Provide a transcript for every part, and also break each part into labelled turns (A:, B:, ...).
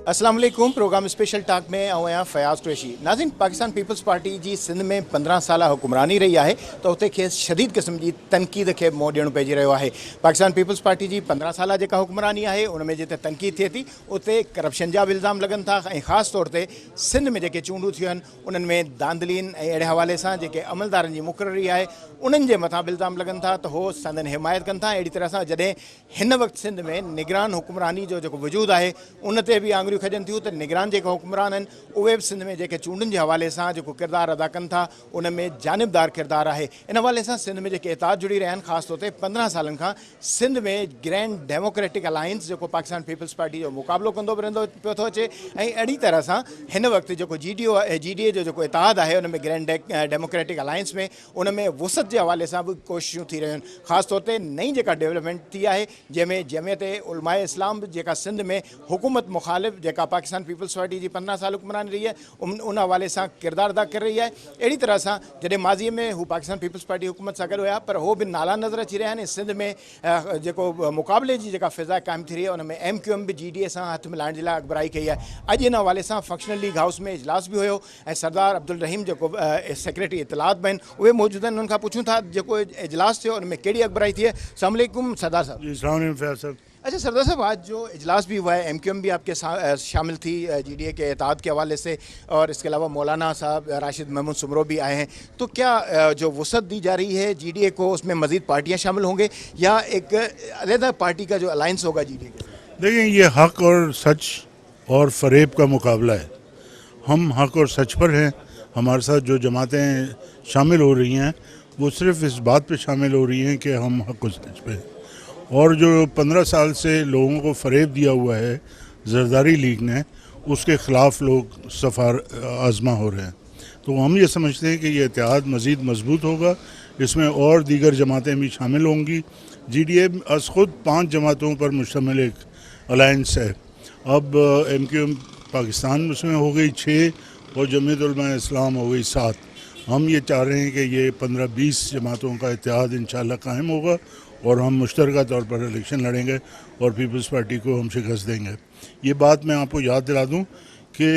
A: अस्सलाम वालेकुम। Programme special talk में आऊँ आहियां फयाज़ कुरैशी। नाज़रीन, पाकिस्तान पीपल्स पार्टी जी सिंध में 15 साल हुकुमरानी रही है तो उते खे शदीद किस्म की तनक़ीद के मुंहुं ॾियणो पइजी रहियो आहे। पाकिस्तान पीपल्स पार्टी जी 15 साल जेका हुकुमरानी है उनमें जिते तनक़ीद थिए थी उते करप्शन जा बि इल्ज़ाम लॻनि था ऐं ख़ासि तौर ते सिंध में जेके चूंडूं थियूं आहिनि उन्हनि में दांदलीन ऐं अहिड़े हवाले सां जेके अमलदारनि जी मुक़ररी आहे उन्हनि जे मथां बि इल्ज़ाम लॻनि था त हो संदन हिमायत कनि था। अहिड़ी तरह सां जॾहिं हिन वक़्तु सिंध में निगरान हुकुमरानी जो जेको वजूद आहे उन ते बि आङुरियूं खॼनि थियूं त निगरान जेके हुकुमरान आहिनि उहे बि सिंध में जेके चूंडुनि जे हवाले सां जेको किरदारु अदा कनि था उन में जानिबदार किरदारु आहे। इन हवाले सां सिंध में जेके इताद जुड़ी रहिया आहिनि ख़ासि तौर ते 15 सालनि खां सिंध में ग्रैंड डेमोक्रेटिक अलायंस जेको पाकिस्तान पीपल्स पार्टी जो मुक़ाबिलो कंदो बि रहंदो पियो थो अचे ऐं अहिड़ी तरह सां हिन वक़्तु जेको GDA जो जेको इतिहाद आहे उन में ग्रैंड डेमोक्रेटिक अलायंस में उन में वुसत जे हवाले सां बि कोशिशूं थी रहियूं आहिनि। ख़ासि तौर ते नई जेका डेवलपमेंट थी आहे जंहिंमें जमियत उलमाए इस्लाम जेका सिंध में हुकूमत मुखालिफ़ जेका पाकिस्तान पीपल्स पार्टी जी 15 साल हुकुमरानी रही है उन हवाले सां किरदारु अदा करे रही है। अहिड़ी तरह सां जॾहिं माज़ीअ में हू पाकिस्तान पीपल्स पार्टी हुकूमत सां गॾु हुया पर हो बि नाला नज़र अची रहिया आहिनि। सिंध में जेको मुक़ाबले जी जेका फ़िज़ा क़ाइमु थी रही आहे उन में MQM बि GDA सां हथ मिलाइण जे लाइ अॻिभराई कई आहे। अॼु इन हवाले सां फंक्शनल लीग हाउस में इजलास बि हुयो ऐं सरदार अब्दुल रहीम जेको सेक्रेटरी इतलात बि आहिनि उहे मौजूदु आहिनि। उन्हनि खां पुछूं था जेको इजलास थियो उन में कहिड़ी अॻिभराई थी है। अस्सलाम वालेकुम सरदार साहब। अच्छा सरदार साहब, आज जो इजलास भी हुआ है MQM भी आपके शामिल थी GDA के इत्तेहाद के हवाले से और इसके अलावा मौलाना साहब राशिद महमूद सुमरो भी आए हैं, तो क्या जो वसअत दी जा रही है GDA को उसमें मज़ीद पार्टियां शामिल होंगे या एक अलग पार्टी का जो अलायंस होगा GDA के?
B: देखिए, ये हक और सच और फरेब का मुकाबला है। हम हक और सच पर हैं। हमारे साथ जो जमातें शामिल हो रही हैं वो सिर्फ इस बात पे शामिल हो रही हैं कि हम हक और सच पे हैं। और जो 15 साल से लोगों को फरेब दिया हुआ है जरदारी लीग ने, उसके ख़िलाफ़ लोग सफ़ार आज़मा हो रहे हैं। तो हम ये समझते हैं कि ये इत्तेहाद मज़ीद मजबूत होगा, इसमें और दीगर जमातें भी शामिल होंगी। GDA अस खुद 5 जमातों पर मुश्तमिल एक अलायंस है। अब MQM पाकिस्तान उसमें हो गई 6 और जमीयत उलमा इस्लाम हो गई 7। हम ये चाह रहे हैं कि ये 15-20 जमातों का इत्तेहाद इंशाअल्लाह कायम होगा और हम मुश्तरका तौर पर इलेक्शन लड़ेंगे और पीपल्स पार्टी को हम शिकस्त देंगे। ये बात मैं आपको याद दिला दूं कि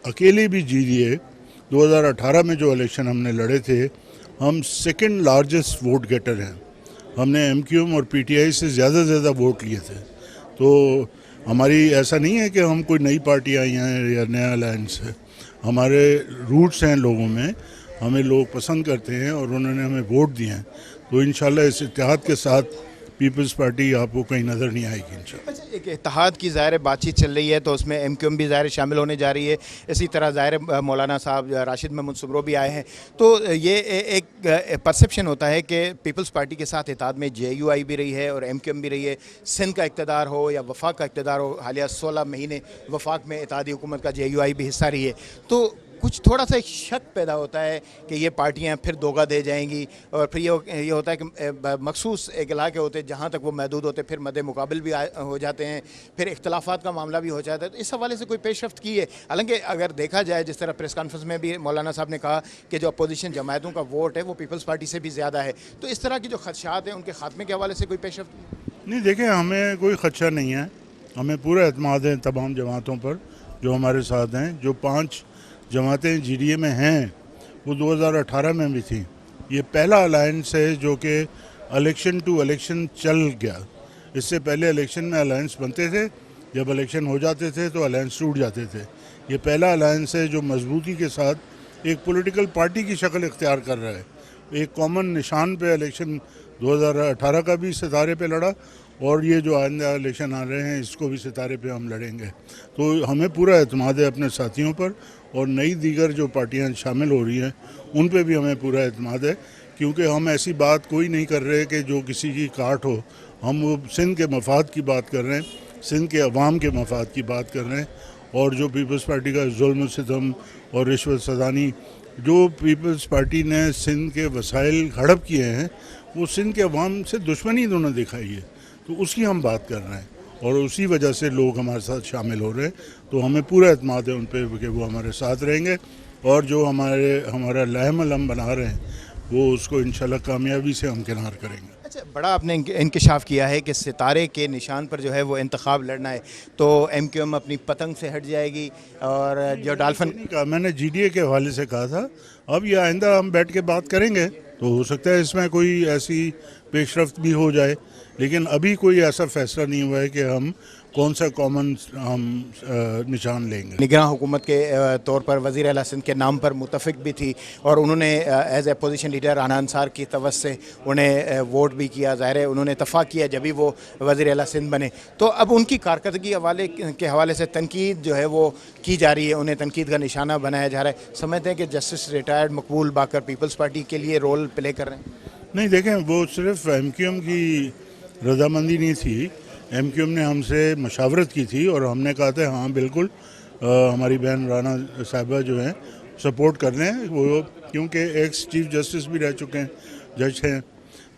B: अकेले भी GDA 2018 में जो इलेक्शन हमने लड़े थे, हम सेकंड लार्जेस्ट वोट गेटर हैं। हमने MQM और PTI से ज़्यादा वोट लिए थे। तो हमारी ऐसा नहीं है कि हम कोई नई पार्टी आई हैं या नया अलायंस है। हमारे रूट्स हैं लोगों में, हमें लोग पसंद करते हैं और उन्होंने हमें वोट दिए हैं। तो इंशाल्लाह इस इत्तेहाद के साथ पीपल्स पार्टी आपको कहीं नज़र नहीं आएगी इंशाल्लाह।
A: अच्छा, एक इत्तेहाद की ज़ाहिर बातचीत चल रही है तो उसमें MQM भी ज़ाहिर शामिल होने जा रही है। इसी तरह ज़ाहिर मौलाना साहब राशिद महमूद सुमरो भी आए हैं। तो ये एक परसेप्शन होता है कि पीपल्स पार्टी के साथ इत्तेहाद में JUI भी रही है और MQM भी रही है। सिंध का इक़्तिदार हो या वफाक का इक़्तिदार हो, हालिया 16 महीने वफाक में इत्तेहादी हुकूमत का JUI भी हिस्सा रही है। तो कुछ थोड़ा सा एक शक पैदा होता है कि ये पार्टियां फिर दोगा दे जाएंगी और फिर ये होता है कि मखसूस एक इलाके होते हैं जहाँ तक वो महदूद होते फिर मद्दे मुकाबिल भी हो जाते हैं, फिर इख्तलाफात का मामला भी हो जाता है। तो इस हवाले से कोई पेशरफ्त की है? हालांकि अगर देखा जाए जिस तरह प्रेस कॉन्फ्रेंस में भी मौलाना साहब ने कहा कि जो अपोजिशन जमायतों का वोट है वो पीपल्स पार्टी से भी ज़्यादा है, तो इस तरह की जो खदशात हैं उनके खात्मे के हवाले से कोई पेशरफ्त
B: नहीं, देखें, हमें कोई खदशा नहीं है। हमें पूरा एतमाद है तमाम जमातों पर जो हमारे साथ हैं। जो 5 जमातें GDA में हैं वो 2018 में भी थी। ये पहला अलायंस है जो कि इलेक्शन टू इलेक्शन चल गया। इससे पहले इलेक्शन में अलायंस बनते थे, जब इलेक्शन हो जाते थे तो अलायंस टूट जाते थे। ये पहला अलायंस है जो मजबूती के साथ एक पॉलिटिकल पार्टी की शक्ल इख्तियार कर रहा है। एक कॉमन निशान पे इलेक्शन 2018 का भी सितारे पे लड़ा और ये जो आइंदा इलेक्शन आ रहे हैं इसको भी सितारे पे हम लड़ेंगे। तो हमें पूरा एतमाद है अपने साथियों पर और नई दीगर जो पार्टियां शामिल हो रही हैं उन पे भी हमें पूरा एतमाद है, क्योंकि हम ऐसी बात कोई नहीं कर रहे कि जो किसी की काट हो। हम सिंध के मफाद की बात कर रहे हैं, सिंध के अवाम के मफाद की बात कर रहे हैं। और जो पीपल्स पार्टी का जुल्म सितम और रिश्वत सदानी जो पीपल्स पार्टी ने सिंध के वसाइल हड़प किए हैं, वो सिंध के अवाम से दुश्मनी इन्होंने दिखाई है, तो उसकी हम बात कर रहे हैं और उसी वजह से लोग हमारे साथ शामिल हो रहे हैं। तो हमें पूरा एतमाद है उन पर कि वो हमारे साथ रहेंगे और जो हमारा लहम अलम बना रहे हैं वो उसको इंशाल्लाह कामयाबी से हम किनार करेंगे।
A: अच्छा, बड़ा आपने इंकशाफ किया है कि सितारे के निशान पर जो है वो इंतखाब लड़ना है, तो एमक्यूएम अपनी पतंग से हट जाएगी और जो डॉल्फिन
B: नहीं कहा, मैंने जीडीए के हवाले से कहा था। अब ये आइंदा हम बैठ के बात करेंगे तो हो सकता है इसमें कोई ऐसी पेशरफ्त भी हो जाए, लेकिन अभी कोई ऐसा फैसला नहीं हुआ है कि हम कौन सा कॉमन हम निशान लेंगे।
A: निगरान हुकूमत के तौर पर वज़ीर आला सिंध के नाम पर मुतफिक भी थी और उन्होंने as a position leader Rana Ansar की तवस से उन्हें वोट भी किया। ज़ाहिर है उन्होंने इतफ़ाक़ किया जब भी वो वज़ीर आला सिंध बने। तो अब उनकी कारकर्दगी के हवाले से तनकीद जो है वो की जा रही है, उन्हें तनकीद का निशाना बनाया जा रहा है। समझते हैं कि जस्टिस रिटायर्ड मकबूल बाकर पीपल्स पार्टी के लिए रोल प्ले कर रहे हैं?
B: नहीं, देखें, वो सिर्फ एमक्यूएम की रजामंदी नहीं थी, एमक्यूएम ने हमसे मशावरत की थी और हमने कहा था हाँ बिल्कुल हमारी बहन राना साहिबा जो हैं सपोर्ट कर रहे हैं वो, क्योंकि एक्स चीफ जस्टिस भी रह चुके हैं, जज हैं,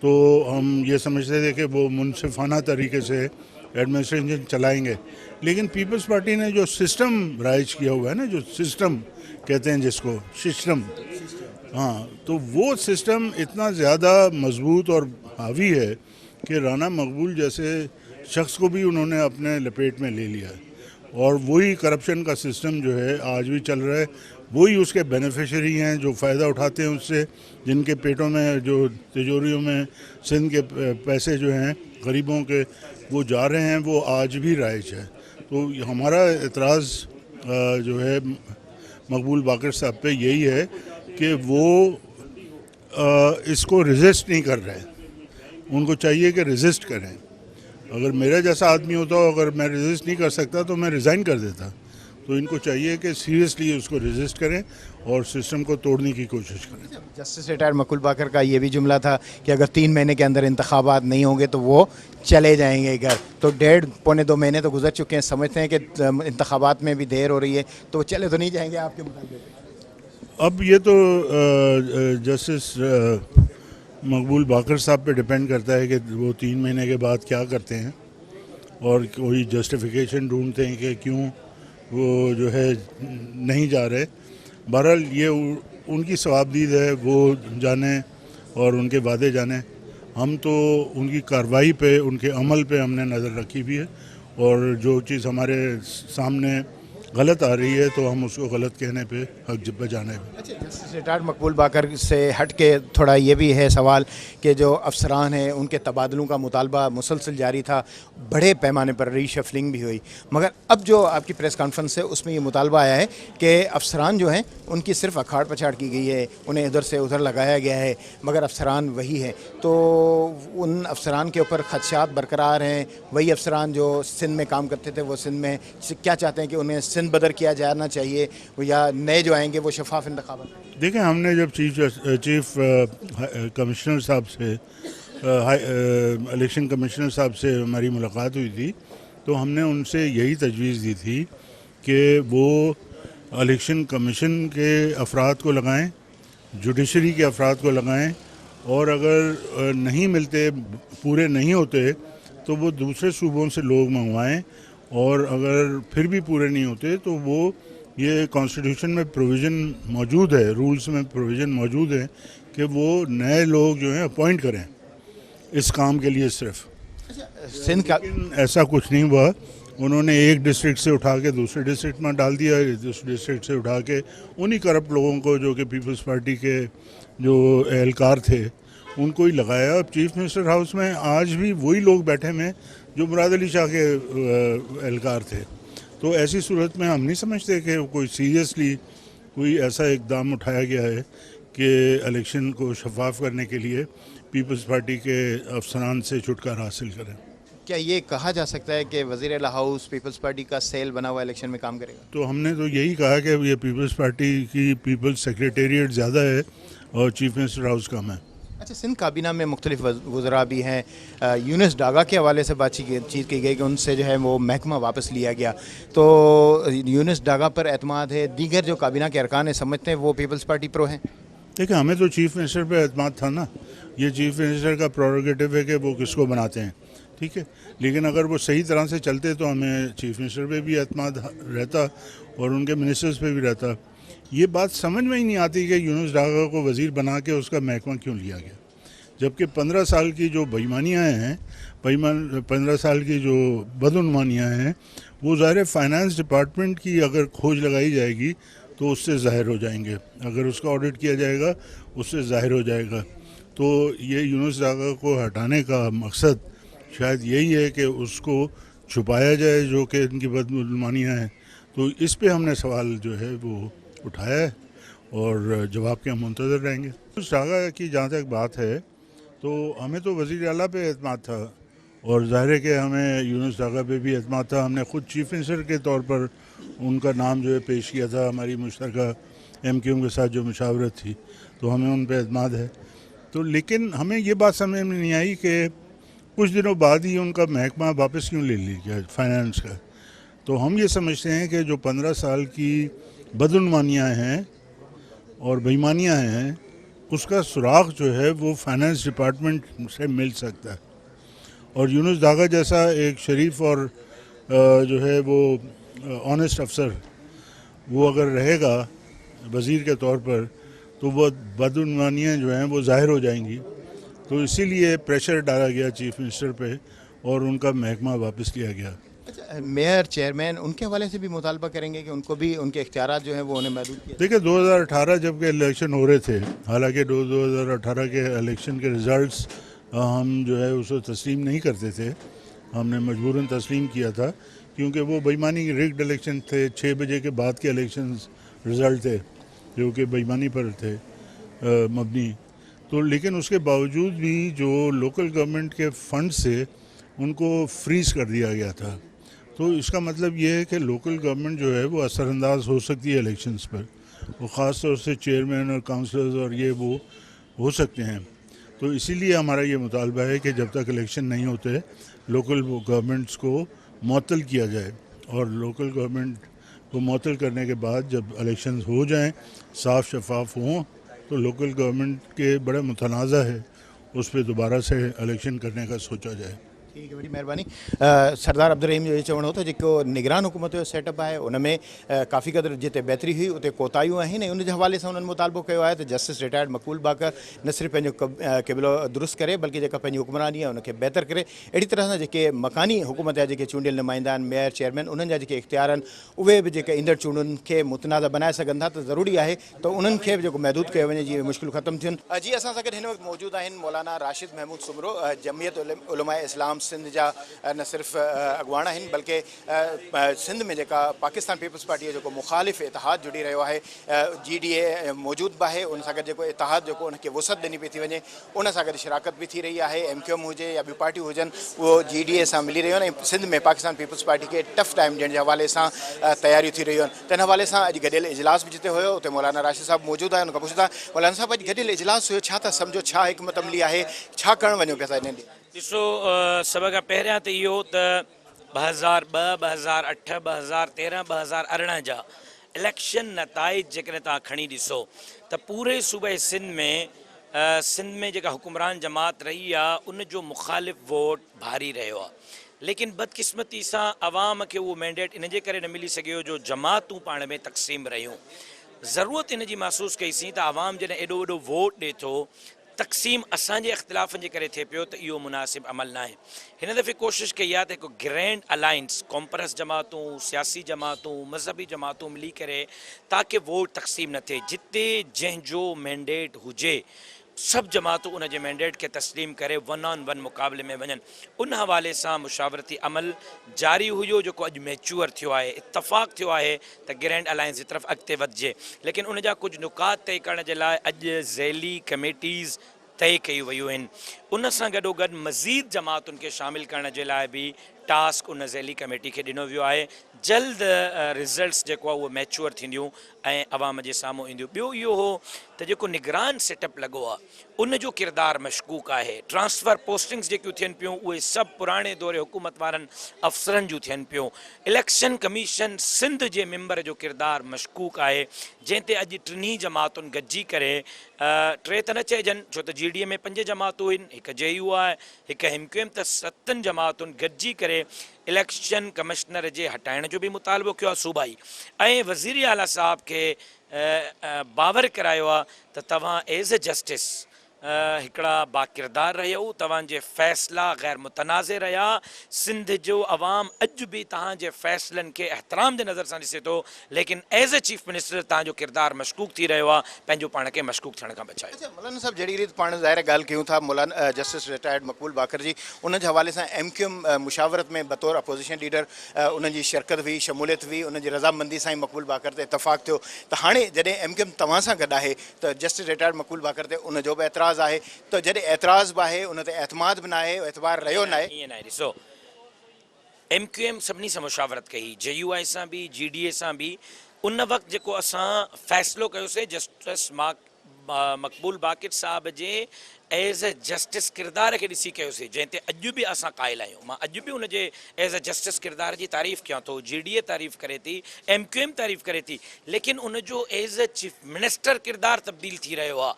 B: तो हम ये समझते थे कि वो मुनसिफाना तरीके से एडमिनिस्ट्रेशन चलाएंगे। लेकिन पीपल्स पार्टी ने जो सिस्टम राइज किया हुआ है ना, जो सिस्टम कहते हैं जिसको, सिस्टम, हाँ, तो वो सिस्टम इतना ज़्यादा मजबूत और हावी है कि राना मकबूल जैसे शख्स को भी उन्होंने अपने लपेट में ले लिया है और वही करप्शन का सिस्टम जो है आज भी चल रहा है, वही उसके बेनिफिशरी हैं जो फ़ायदा उठाते हैं उससे, जिनके पेटों में, जो तिजोरियों में सिंध के पैसे जो हैं गरीबों के वो जा रहे हैं, वो आज भी राइज है। तो हमारा एतराज़ जो है मकबूल बाकर साहब पे यही है कि वो इसको रेजिस्ट नहीं कर रहे, उनको चाहिए कि रेजिस्ट करें। अगर मेरा जैसा आदमी होता हो, अगर मैं रेजिस्ट नहीं कर सकता तो मैं रिज़ाइन कर देता। तो इनको चाहिए कि सीरियसली उसको रेजिस्ट करें और सिस्टम को तोड़ने की कोशिश करें।
A: जस्टिस रिटायर्ड मकबूल बाकर का ये भी जुमला था कि अगर 3 महीने के अंदर इंतखाबात नहीं होंगे तो वो चले जाएंगे घर। तो 1.5-2 महीने तो गुजर चुके हैं, समझते हैं कि इंतखाबात में भी देर हो रही है, तो वो चले तो नहीं जाएंगे आपके मुताबिक?
B: अब ये तो जस्टिस मकबूल बाकर साहब पे डिपेंड करता है कि वो 3 महीने के बाद क्या करते हैं और कोई जस्टिफिकेशन ढूंढते हैं कि क्यों वो जो है नहीं जा रहे। बहरहाल ये उनकी सवाबदीद है, वो जाने और उनके वादे जाने। हम तो उनकी कार्रवाई पे, उनके अमल पे हमने नज़र रखी भी है और जो चीज़ हमारे सामने गलत आ रही है तो हम उसको गलत कहने पे हक बजाने पे।
A: अच्छा, जस्टिस रिटायर्ड मकबूल बाकर से हट के थोड़ा ये भी है सवाल कि जो अफसरान हैं उनके तबादलों का मुतालबा मुसलसल जारी था, बड़े पैमाने पर रीशफलिंग भी हुई, मगर अब जो आपकी प्रेस कॉन्फ्रेंस है उसमें ये मुतालबा आया है कि अफसरान जो हैं उनकी सिर्फ अखाड़ पछाड़ की गई है, उन्हें इधर से उधर लगाया गया है, मगर अफसरान वही हैं। तो उन अफसरान के ऊपर खदशात बरकरार हैं, वही अफसरान जो सिंध में काम करते थे वो सिंध में क्या चाहते हैं कि उन्हें सिंध बदर किया जाना चाहिए या नए जो आएंगे वो शफाफ इंतखाबात?
B: देखें, हमने जब चीफ कमिश्नर साहब से, इलेक्शन कमिश्नर साहब से हमारी मुलाकात हुई थी तो हमने उनसे यही तजवीज़ दी थी कि वो इलेक्शन कमीशन के अफराद को लगाएं, जुडिशरी के अफराद को लगाएं और अगर नहीं मिलते, पूरे नहीं होते तो वो दूसरे सूबों से लोग मंगवाएं और अगर फिर भी पूरे नहीं होते तो वो, ये कॉन्स्टिट्यूशन में प्रोविज़न मौजूद है, रूल्स में प्रोविज़न मौजूद है कि वो नए लोग जो हैं अपॉइंट करें इस काम के लिए सिर्फ।
A: सिंध का
B: लेकिन ऐसा कुछ नहीं हुआ, उन्होंने एक डिस्ट्रिक्ट से उठा के दूसरे डिस्ट्रिक्ट में डाल दिया, उस डिस्ट्रिक्ट से उठा के उन्हीं करप्ट लोगों को जो कि पीपल्स पार्टी के जो एहलकार थे उनको ही लगाया। अब चीफ मिनिस्टर हाउस में आज भी वही लोग बैठे हैं जो मुराद अली शाह के एहलकार थे। तो ऐसी सूरत में हम नहीं समझते कि कोई सीरियसली कोई ऐसा इकदाम उठाया गया है कि इलेक्शन को शफाफ करने के लिए पीपल्स पार्टी के अफसरान से छुटकारा हासिल करें।
A: क्या ये कहा जा सकता है कि वज़ीर आला हाउस पीपल्स पार्टी का सेल बना हुआ इलेक्शन में काम करेगा?
B: तो हमने तो यही कहा कि ये पीपल्स पार्टी की पीपल्स सेक्रेटेरिएट ज़्यादा है और चीफ मिनिस्टर हाउस कम है।
A: अच्छा, सिंध काबीना में मुख्तलिफ वज़रा भी हैं। यूनुस डागा के हवाले से बातचीत की गई कि उनसे जो है वो महकमा वापस लिया गया, तो यूनुस डागा पर एतमाद है, दीगर जो काबीना के अरकान हैं समझते हैं वो पीपल्स पार्टी प्रो हैं?
B: देखिए, हमें तो चीफ मिनिस्टर पे एतमाद था ना, ये चीफ मिनिस्टर का प्रोरोगेटिव है कि वो किसको बनाते हैं, ठीक है। लेकिन अगर वो सही तरह से चलते तो हमें चीफ मिनिस्टर पे भी एतमाद रहता और उनके मिनिस्टर्स पे भी रहता। ये बात समझ में ही नहीं आती कि यूनुस डागा को वज़ीर बना के उसका महकमा क्यों लिया गया। जबकि 15 साल की जो बेईमानियाँ हैं, 15 साल की जो बदउनवानियाँ हैं, वो ज़ाहिर फाइनेंस डिपार्टमेंट की अगर खोज लगाई जाएगी तो उससे ज़ाहिर हो जाएंगे, अगर उसका ऑडिट किया जाएगा उससे ज़ाहिर हो जाएगा। तो ये यूनुस दागा को हटाने का मकसद शायद यही है कि उसको छुपाया जाए जो कि इनकी बदउनवानियाँ हैं। तो इस पे हमने सवाल जो है वो उठाया है और जवाब के हम मुंतज़र रहेंगे। यूनुस दागा की जहाँ तक बात है तो हमें तो वज़ीर आला पे एतमाद था और ज़ाहिर है कि हमें यूनुस दागा पे भी एतमाद था। हमने ख़ुद चीफ मिनिस्टर के तौर पर उनका नाम जो है पेश किया था, हमारी मुश्तरका MQM के साथ जो मुशावरत थी, तो हमें उन पर एतमाद है। तो लेकिन हमें ये बात समझ में नहीं आई कि कुछ दिनों बाद ही उनका महकमा वापस क्यों ले लिया फाइनेंस का। तो हम ये समझते हैं कि जो 15 साल की बदउनवानियाँ हैं और बेईमानियाँ हैं, उसका सुराग जो है वो फाइनेंस डिपार्टमेंट से मिल सकता है। और यूनुस दागा जैसा एक शरीफ और जो है वो ऑनेस्ट अफसर वो अगर रहेगा वज़ीर के तौर पर, तो वो बदउनवानियाँ जो हैं वो ज़ाहिर हो जाएंगी। तो इसीलिए प्रेशर डाला गया चीफ मिनिस्टर पे और उनका महकमा वापस लिया गया।
A: अच्छा, मेयर चेयरमैन उनके हवाले से भी मुतालबा करेंगे कि उनको भी उनके इख्तियारात जो हैं वो उन्हें महदूद किया।
B: देखिए 2018 जब के इलेक्शन हो रहे थे, हालांकि 2018 के इलेक्शन के रिज़ल्ट्स हम जो है उसको तस्लीम नहीं करते थे, हमने मजबूरन तस्लीम किया था क्योंकि वो बेईमानी रिग्ड इलेक्शन थे। 6 बजे के बाद के इलेक्शन रिज़ल्ट थे जो कि बेईमानी पर थे मबनी। तो लेकिन उसके बावजूद भी जो लोकल गवर्नमेंट के फंड से उनको फ्रीज़ कर दिया गया था। तो इसका मतलब ये है कि लोकल गवर्नमेंट जो है वो असरअंदाज हो सकती है इलेक्शंस पर, वो ख़ास तौर से चेयरमैन और काउंसलर्स और ये वो हो सकते हैं। तो इसीलिए हमारा ये मुतालबा है कि जब तक इलेक्शन नहीं होते लोकल गवर्नमेंट्स को मुअत्तल किया जाए, और लोकल गवर्नमेंट को मुअत्तल करने के बाद जब इलेक्शन हो जाएं, साफ शफाफ हों, तो लोकल गवर्नमेंट के बड़ा मुतनाज़ा है उस पर दोबारा से इलेक्शन करने का सोचा जाए।
A: ठीक है, बड़ी मेहरबानी। सरदार अब्दुल रहीम जो ये चवणो तो जेको निगरान हुकूमत जो सेटअप है उनमें काफ़ी क़दुरु जिते बेहतरी हुई उते कोताहियूं आहिनि। उन हवाले से उन्होंने मुतालबो किया है तो जस्टिस रिटायर्ड मकबूल बाकर न सिर्फ पंहिंजो क़िबिलो दुरुस्त करे बल्कि जेका पंहिंजी हुक्मरानी है उनखे बेहतर करे। अहिड़ी तरह सां जेके मकानी हुकूमत जा जेके चूंडियल नुमाइंदा आहिनि, मेयर चेयरमैन, उन्हनि जा जेके इख्तियार आहिनि उहे बि जेके ईंदड़ चूंडुनि खे मुतनाज़ा बनाए सघनि था। त ज़रूरी आहे त उन्हनि खे बि जेको महदूद कयो वञे जीअं मुश्किलूं ख़तमु थियनि। जी असां सां गॾु हिन वक़्तु मौजूदु आहिनि मौलाना राशिद महमूद सुमरो, जमियत उलमा इस्लाम सिंध जा न सिर्फ अगवान आहिनि बल्कि सिंध में जेका पाकिस्तान पीपल्स पार्टी जो मुखालिफ़ इतिहाद जुड़ी रहियो आहे, GDA मौजूदु बि आहे। उन सां गॾु जेको इतिहाद जेको उनखे वुसअत ॾिनी पई थी वञे, उन सां गॾु शिराकत बि थी रही आहे। MQM हुजे या ॿियूं पार्टियूं हुजनि, उहो GDA सां मिली रहियूं आहिनि। सिंध में पाकिस्तान पीपल्स पार्टी खे टफ टाइम ॾियण जे हवाले सां तयारियूं थी रहियूं आहिनि। त हिन हवाले सां अॼु गॾियल इजलास बि जिते हुयो उते मौलाना राशिद साहब मौजूदु आहे, उनखां पुछंदा मौलाना साहब अॼु गॾियल इजलास हुयो, छा था सम्झो, छा हिकमत अमली आहे, छा करणु वञो पिया था हिन ॾींहुं?
C: ॾिसो, सभ खां पहिरियां त इहो त 2002, 2008, 2013, 2018 जा इलेक्शन नताइज जेकॾहिं तव्हां खणी ॾिसो त पूरे सूबे सिंध में जेका हुकुमरान जमात रही आहे उन जो मुखालिफ़ वोट भारी रहियो आहे। लेकिन बदकिस्मती सां अवाम खे उहो मैंडेट इन जे करे न मिली सघियो जो जमातूं पाण में तक़सीम रहियूं। ज़रूरत इन जी महसूस कईसीं त आवाम जॾहिं एॾो वॾो वोट ॾिए थो, तक़सीम असांजे इख़्तिलाफ़नि जे करे थिए पियो त इहो मुनासिब अमल न आहे। हिन दफ़े कोशिशि कई आहे त हिकु ग्रैंड अलाइंस कॉम्प्रेस जमातूं, सियासी जमातूं, मज़हबी जमातूं मिली करे ताकी वोट तक़सीम न थिए। जिते जंहिंजो मैंडेट हुजे सभु जमातूं उन जे मैंडेट खे तस्लीम करे 1-on-1 मुक़ाबले में वञनि। उन हवाले सां मुशावरती अमल जारी हुयो जेको अॼु मैच्योर थियो आहे। इतफ़ाक़ थियो आहे त ग्रैंड अलायंस जी तरफ़ अॻिते वधिजे। लेकिन उन जा कुझु नुकात तय करण जे लाइ अॼु ज़ैली कमेटीज़ तय कयूं वयूं आहिनि। उन सां गॾोगॾु मज़ीद जमातुनि खे शामिल करण जे लाइ बि टास्क उन ज़ैली कमेटी खे ॾिनो वियो आहे। जल्द रिज़ल्ट्स जेको आहे उहो मैच्योर थींदियूं ऐं अवाम जे साम्हूं ईंदियूं। ॿियो इहो हो त जेको निगरान सेटअप लॻो आहे उन जो किरदारु मशकूक आहे। ट्रांसफ़र पोस्टिंग्स जेकियूं थियनि पियूं उहे सभु पुराणे दौरे हुकूमत वारनि अफ़सरनि जूं थियनि पियूं। इलेक्शन कमीशन सिंध जे मेंबर जो किरदारु मशकूक आहे, जंहिं ते अॼु टिनी जमातुनि गॾिजी करे, टे त न चइजनि छो त GDA में 5 जमातूं आहिनि, हिकु JU आहे, हिकु MQM, त 7 जमातुनि गॾिजी करे इलेक्शन कमिश्नर जे हटाइण जो बि मुतालबो कयो आहे सूबाई, ऐं वज़ीर आला साहब खे बावर करायो आहे त तव्हां एज़ अ जस्टिस हिकिड़ा बाकिरदार रहियो तव्हांजे फ़ैसिला ग़ैर मुतनाज़े रहिया सिंध जो अवाम अॼु बि तव्हांजे फ़ैसिलनि खे एहतराम जे नज़र सां ॾिसे थो लेकिन एज़ ए चीफ मिनिस्टर तव्हांजो किरदारु मशकूक थी रहियो आहे पंहिंजो पाण खे मशकूक थियण खां बचायो।
A: अच्छा मौलाना साहब जहिड़ी रीति पाण ज़ाहिर ॻाल्हि कयूं था मौलाना जस्टिस रिटायर्ड मक़बूल बाकर जी उन जे हवाले सां MQM मुशावरत में बतौर अपोज़िशन लीडर उन जी शिरकत हुई शमूलियत हुई उन जी रज़ामंदी सां ई मक़बूल बाकर ते इतफ़ाक़ थियो त हाणे जॾहिं MQM तव्हां सां गॾु आहे त जस्टिस रिटायर्ड मक़बूल बाकर ते उन जो बि एतिराज़ु आहे त जॾहिं एतिराज़ बि आहे उन ते एतमाद बि न आहे एतबार रहियो न आहे।
C: ईअं न आहे ॾिसो MQM सभिनी सां मुशावरत कई JUI सां बि GDA सां बि उन वक़्तु जेको असां फ़ैसिलो कयोसीं जस्टिस मक़बूल बाक़िर साहब जे एज़ ए जस्टिस किरदार खे ॾिसी कयोसीं जंहिं ते अॼु बि असां क़ाइल आहियूं। मां अॼु बि उनजे एज़ ए जस्टिस किरदार जी तारीफ़ कयां थो GDA तारीफ़ करे थी MQM तारीफ़ करे थी लेकिन उनजो एज़ ए चीफ मिनिस्टर किरदारु तब्दील थी रहियो आहे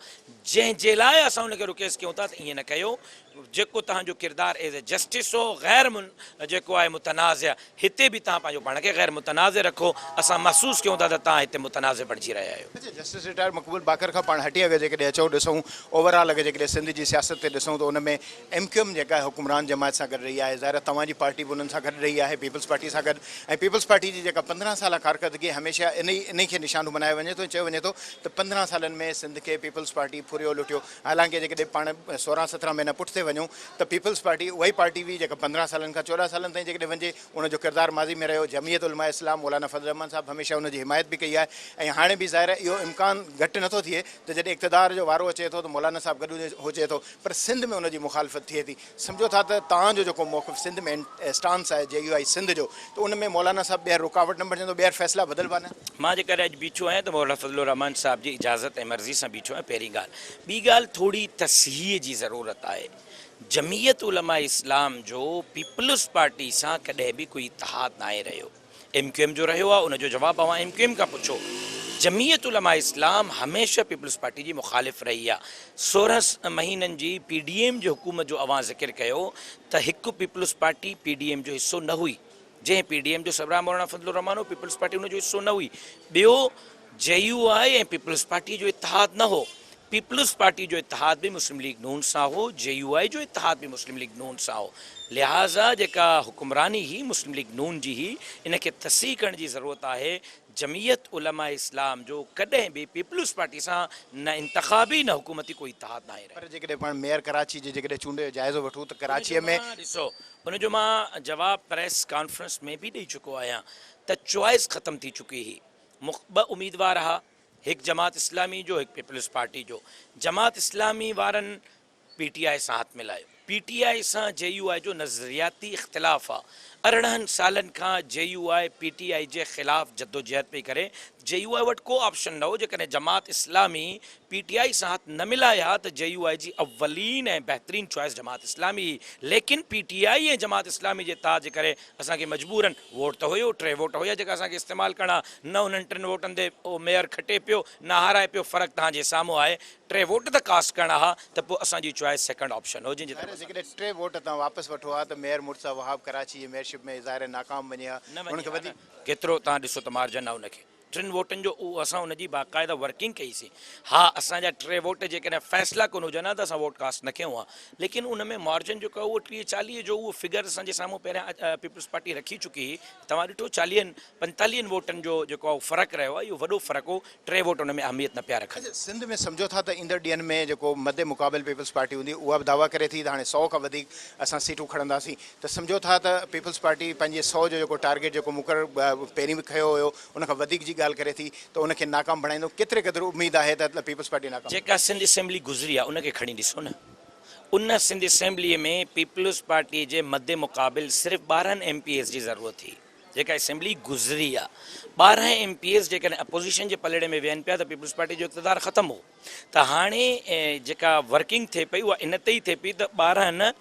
C: जंहिंजे लाइ असां उनखे रिक्वेस्ट कयूं था त ईअं न कयो जेको तव्हांजो किरदारु एज़ ए जस्टिस हो जेको आहे मुतनाज़ हिते बि तव्हां पंहिंजो पाण खे ग़ैर मुतनाज़ रखो असां महसूसु कयूं था त तव्हां हिते मुतनाज़ बणिजी रहिया आहियो।
A: अच्छा जस्टिस रिटायर्ड मक़बूल बाकर खां पाण हटी अगरि जेकॾहिं अचो ॾिसूं ओवरऑल अगरि जेकॾहिं सिंध जी सियासत ते ॾिसूं त उन में MQM जेका आहे हुकुमरान जमात सां गॾु रही आहे ज़ाहिर तव्हांजी पार्टी बि उन्हनि सां गॾु रही आहे पीपल्स पार्टी सां गॾु ऐं पीपल्स पार्टी जी जेका 15 साल कारकर्दगी हमेशह इन खे निशानो बनायो वञे थो चयो वञे थो त 15 सालनि में सिंध खे पीपल्स पार्टी फुरियो लुटियो हालांकि जेकॾहिं पाण 16-17 महीना पुठिते वञूं त पीपल्स पार्टी उहा ई पार्टी हुई जेका 15 सालनि खां 14 सालनि ताईं जेकॾहिं वञे उनजो किरदारु माज़ी में रहियो जमियत उलमा इस्लाम मौलाना फज़ल रहमान साहब हमेशह उनजी हिमायत बि कई आहे ऐं हाणे बि ज़ाहिर इहो इम्कान घटि नथो थिए त जॾहिं इक़्तिदार जो वारो अचे थो त मौलाना साहब गॾु हुजे थो पर सिंध में उनजी मुखालफ़त थिए थी सम्झो था त तव्हांजो जेको मौक़िफ़ सिंध में स्टांस आहे JUI सिंध जो त उन में मौलाना साहब ॿीहर रुकावट न बणजंदो ॿीहर फ़ैसिला बदिलबा न।
C: मां जेकर अॼु बीठो आहियां त मौलाना फज़ल रहमान साहब जी इजाज़त ऐं मर्ज़ी सां बीठो आहियां पहिरीं ॻाल्हि ॿी ॻाल्हि थोरी तसहीह जी ज़रूरत आहे जमियत उलमा इस्लाम जो पीपल्स पार्टी सां कॾहिं बि कोई इतिहाद न आहे रहियो MQM जो रहियो आहे उनजो जवाबु अवां MQM खां पुछो जमियत उलमा इस्लाम हमेशह पीपल्स पार्टी जी मुखालिफ़ रही आहे 16 महीननि जी PDM जो हुकूमत जो अवां ज़िक्र कयो त हिकु पीपल्स पार्टी PDM जो हिसो न हुई जंहिं PDM जो सरबराह मौलाना फज़ल रहमान हो पीपल्स पार्टी उनजो हिसो न हुई ॿियो JUI ऐं पीपल्स पार्टी जो इतिहाद न हो पीपल्स पार्टी जो इतिहाद भी मुस्लिम लीग नून सां हो JUI जो इतिहाद भी मुस्लिम लीग नून सां हो लिहाज़ा जेका हुकुमरानी ही मुस्लिम लीग नून जी ही इनखे तसीह करण जी ज़रूरत आहे जमियत उलमा इस्लाम जो कॾहिं भी पीपल्स पार्टी सां न इंतखाबी न हुकूमती कोई इतिहाद न आहे
A: पर जेकॾहिं पाण मेयर कराची जी जेकॾहिं चूंड जो जाइज़ो वठूं त कराचीअ में
C: ॾिसो उनजो मां जवाबु प्रेस कॉन्फ्रेंस में भी ॾेई चुको आहियां त चॉइस ख़तम थी चुकी हुई ॿ उम्मीदवार हुआ एक जमात इस्लामी जो एक पीपल्स पार्टी जो जमात इस्लामी वारनि PTI सां हथ मिलायो PTI सां JUI जो नज़रियाती इख़्तिलाफ़ आहे 18 सालनि खां JUI PTI जे ख़िलाफ़ जद्दोजहद पई करे JUI वटि को ऑप्शन न हो जेकॾहिं जमात इस्लामी PTI सां हथ न मिलाया त JUI जी अवलीन ऐं बहितरीन चॉइस जमात इस्लामी लेकिन PTI ऐं जमात इस्लामी जे ताज जे करे असांखे मजबूरन वोट त हुयो 3 वोट हुया जेका असांखे इस्तेमालु करणा न उन्हनि 3 वोटनि ते उहो मेयर खटे पियो न हाराए पियो फ़र्क़ु तव्हांजे साम्हूं आहे 3 वोट त कास्ट करणा हुआ त पोइ असांजी चॉइस सेकंड ऑप्शन हो जंहिंजे
A: जेकॾहिं 3 वोट तव्हां वापसि वठो आहे त मेयर मुर्तज़ा वहाब कराची जी मेयरशिप में ज़ाहिर नाकाम वञे हुनखे वधीक
C: केतिरो तव्हां ॾिसो त मार्जन आहे उनखे 3 वोटनि जो उहो असां उनजी बाक़ाइदा वर्किंग कईसीं हा असांजा 3 वोट जेकॾहिं फ़ैसिला कोन हुजनि त असां वोट कास्ट न कयूं आहे लेकिन उन में मार्जन जेको आहे उहो 30-40 जो उहो फिगर असांजे साम्हूं पहिरियां पीपल्स पार्टी रखी चुकी हुई तव्हां ॾिठो 40-45 वोटनि जो जेको आहे फ़र्क़ु रहियो आहे इहो वॾो फ़र्क़ु हो 3 वोट उन में अहमियत न पिया रखनि।
A: सिंध में सम्झो था त ईंदड़ ॾींहंनि में जेको मदे मुक़ाबिल पीपल्स पार्टी हूंदी उहा बि दावा करे थी त हाणे 100 खां वधीक असां सीटूं खणंदासीं त सम्झो था त पीपल्स पार्टी पंहिंजे 100 जो जेको टारगेट जेको मुक़ररु पहिरीं बि खयो हुयो उनखां वधीक जी ॻाल्हि करे थी त उनखे नाकाम बणाईंदो केतिरे क़दुरु उमेद आहे त पीपल्स पार्टी नाकाम
C: जेका सिंध असेंबली गुज़री आहे उनखे खणी ॾिसो न उन सिंध असेंबलीअ में पीपल्स पार्टी जे मदे मुक़ाबिल सिर्फ़ु 12 MPs जी ज़रूरत हुई जेका असेंबली गुज़री आहे 12 MPs जेकॾहिं अपोज़िशन जे पलड़े में वेहनि पिया त पीपल्स पार्टी जो इक़्तिदार ख़तमु हो त हाणे जेका वर्किंग थिए पई उहा इन ते ई थिए पई त 12 न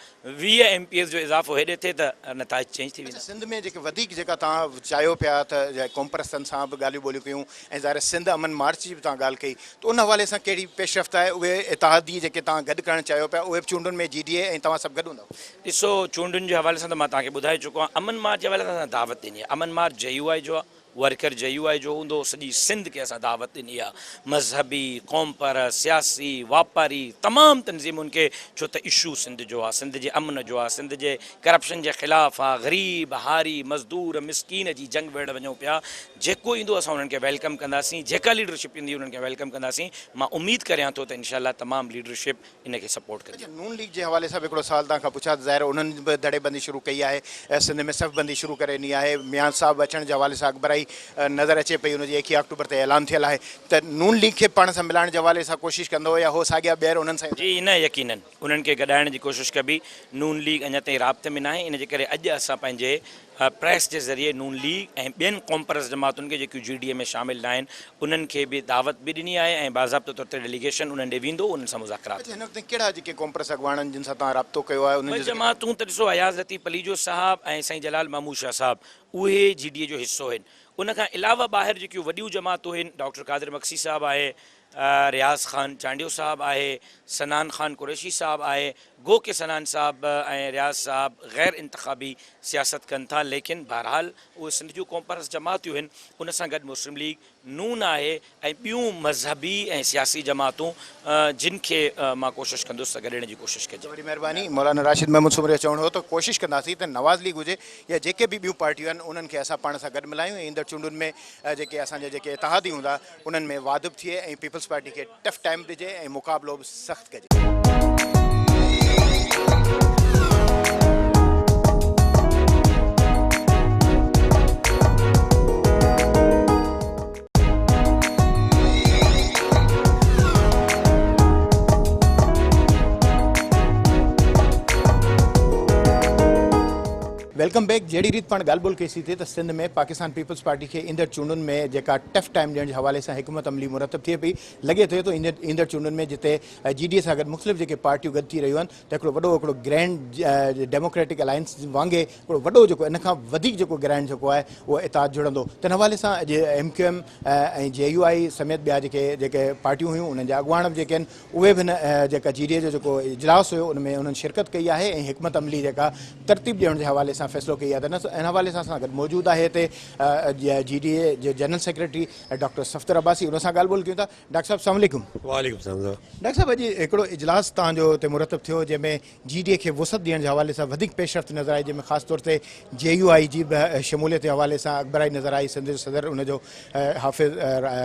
C: 20 MPs जो इज़ाफ़ो हेॾे थिए त नताइज चेंज थी वेंदा।
A: सिंध में जेके वधीक जेका तव्हां चाहियो पिया त क़ौम परस्तनि सां बि ॻाल्हियूं ॿोलियूं कयूं ऐं ज़ाहिर सिंध अमन मार्च जी बि तव्हां ॻाल्हि कई त उन हवाले सां कहिड़ी पेशरफ़्त आहे उहे इतिहादी जेके तव्हां गॾु करणु चाहियो पिया उहे बि चूंडुनि में GDA ऐं तव्हां सभु गॾु हूंदव।
C: ॾिसो चूंडुनि जे हवाले सां त मां तव्हांखे ॿुधाए चुको आहियां अमन मार्च जे हवाले सां दावत ॾिनी आहे अमन मार्च JUI जो आहे वर्कर JUI जो हूंदो सॼी सिंध खे असां दावत ॾिनी आहे, मज़हबी, क़ौम पर, सियासी, वापारी तमामु तनज़ीमुनि खे, छो त इशू सिंध जो आहे, सिंध जे अमन जो आहे, सिंध जे करप्शन जे ख़िलाफ़ु आहे, ग़रीब हारी मज़दूर मिसकीन जी जंग विढ़ वञूं पिया। जेको ईंदो असां उन्हनि खे वेलकम कंदासीं, जेका लीडरशिप ईंदी उन्हनि खे वेलकम कंदासीं। मां उमेद करियां थो त इंशाल्लाह तमामु लीडरशिप इन खे सपोर्ट कंदी।
A: नून लीग के हवाले से हिकिड़ो सवाल तव्हां खां पुछां, ज़ाहिर उन्हनि बि धड़ेबंदी शुरू कई आहे, सिंध में सफ़बंदी शुरू करे ॾिनी आहे, मियां साहब अचण जे हवाले सां अकबराई नज़र अचे पई, हुनजी 21 अक्टूबर ते ऐलान थियल आहे, त नून लीग खे पाण सां मिलाइण जे हवाले सां कोशिशि कंदो या हो साॻिया ॿीहर उन्हनि सां?
C: जी न, यकीनन उन्हनि खे गॾाइण जी कोशिशि कबी। नून लीग अञा ताईं राब्ते में न आहे, इन जे करे अॼु असां पंहिंजे प्रेस जे ज़रिए नून लीग ऐं ॿियनि कॉम्परस जमातुनि खे जेकियूं GDA में शामिल न आहिनि उन्हनि खे बि दावत बि ॾिनी आहे ऐं बाज़ाब्तो तौर ते डेलीगेशन उन्हनि ॾे वेंदो, उन्हनि सां मुज़ाकरात।
A: हिन वक़्तु कहिड़ा जेके कॉम्प्रेस अॻुवान जिन सां तव्हां राब्तो कयो आहे? उन्हनि जो
C: जमातूं त ॾिसो, अयाज़ लतीफ़ पलीजो साहब ऐं साईं जलाल महमूद शाह साहब उहे GDA जो हिसो आहिनि। उन खां अलावा ॿाहिरि जेकियूं वॾियूं जमातूं आहिनि, डॉक्टर कादिर मक्सी साहब आहे, रियाज़ ख़ान चांडियो साहब आहे, सनान ख़ान कुरैशी साहब आहे, गो के सनान साहब ऐं रियाज़ साहब गैर इंतखाबी सियासत कनि था, लेकिन बहरहाल उहे सिंध जूं कॉम्परस जमातियूं आहिनि। उन सां गॾु मुस्लिम लीग नून आहे ऐं ॿियूं मज़हबी ऐं सियासी जमातूं जिन खे मां कोशिशि कंदुसि त गॾियण जी कोशिशि कजे।
A: वॾी महिरबानी। मौलाना राशिद महमूद सुमरी जो चवणो हो त कोशिशि कंदासीं त नवाज़ लीग हुजे या जेके बि ॿियूं पार्टियूं आहिनि उन्हनि खे असां पाण सां गॾु मिलायूं, ईंदड़ चूंडुनि में जेके असांजे जेके इतिहादी हूंदा उन्हनि में वाधिब थिए ऐं पीपल्स पार्टी खे टफ टाइम ॾिजे ऐं मुक़ाबिलो बि सख़्तु कजे। Welcome back. जहिड़ी रीत पाण ॻाल्हि ॿोल कईसीं थिए त सिंध में पाकिस्तान पीपल्स पार्टी खे ईंदड़ चूंडुनि में जेका टफ टाइम ॾियण जे हवाले सां हिकमत अमली मुरतब थिए पई, लॻे थो ईंदड़ चूंडुनि में जिते GDA सां गॾु मुख़्तलिफ़ जेके पार्टियूं गॾु थी रहियूं आहिनि त हिकिड़ो ग्रैंड डेमोक्रेटिक अलायंस वांगुरु हिकिड़ो वॾो जेको इन खां वधीक जेको ग्रैंड जेको आहे उहो इताद जुड़ंदो। त इन हवाले सां अॼु MQM ऐं JUI समेत ॿिया जेके पार्टियूं हुयूं उन्हनि जा अॻुवान बि जेके आहिनि उहे बि जेका GDA जो जेको इजलास हुयो उन में उन्हनि शिरकत कई आहे ऐं हिकमत अमली जेका तरतीब ॾियण जे हवाले सां फ़ैसिलो कई आहे। त इन हवाले सां असां गॾु मौजूदु आहे हिते GDA जे general secretary doctor Safdar Abbasi, उन सां ॻाल्हि ॿोल कयूं था। डॉक्टर साहब अस्सलाम वालेकुम।
D: वालेकुम सलाम।
A: डॉक्टर साहब, अॼु हिकिड़ो इजलास तव्हांजो हिते मुरतब थियो जंहिंमें GDA खे वुसत ॾियण जे हवाले सां वधीक पेशरफ़्त नज़र आई, जंहिंमें ख़ासि तौर ते JUI जी बि शमूलियत जे हवाले सां अकबराई नज़र आई, सिंध जो सदर उनजो हाफ़िज़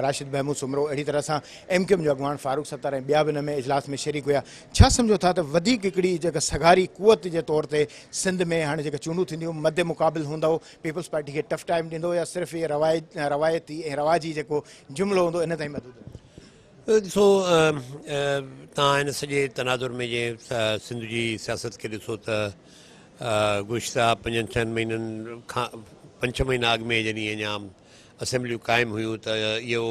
A: राशिद महमूद सुमरो, अहिड़ी तरह सां MQM जो अॻुवान फारूक सत्तार ऐं ॿिया बि हिन में इजलास में शरीक हुआ। छा सम्झो था त वधीक हिकिड़ी जेका सगारी कुवत जे तौर ते सिंध में हाणे जेके चूंडूं थींदियूं मध्य मुक़ाबिल हूंदो, पीपल्स पार्टी खे टफ टाइम ॾींदो या सिर्फ़ु इहे रवायती ऐं रवाजी जेको जुमिलो हूंदो इन ताईं महदूद?
D: ॾिसो, तव्हां हिन सॼे तनाज़ुर में जीअं सिंध जी सियासत खे ॾिसो त गुज़िश्ता 5-6 महीननि खां 5-6 महीना अॻु में जॾहिं अञा असेंबलियूं क़ाइमु हुयूं त इहो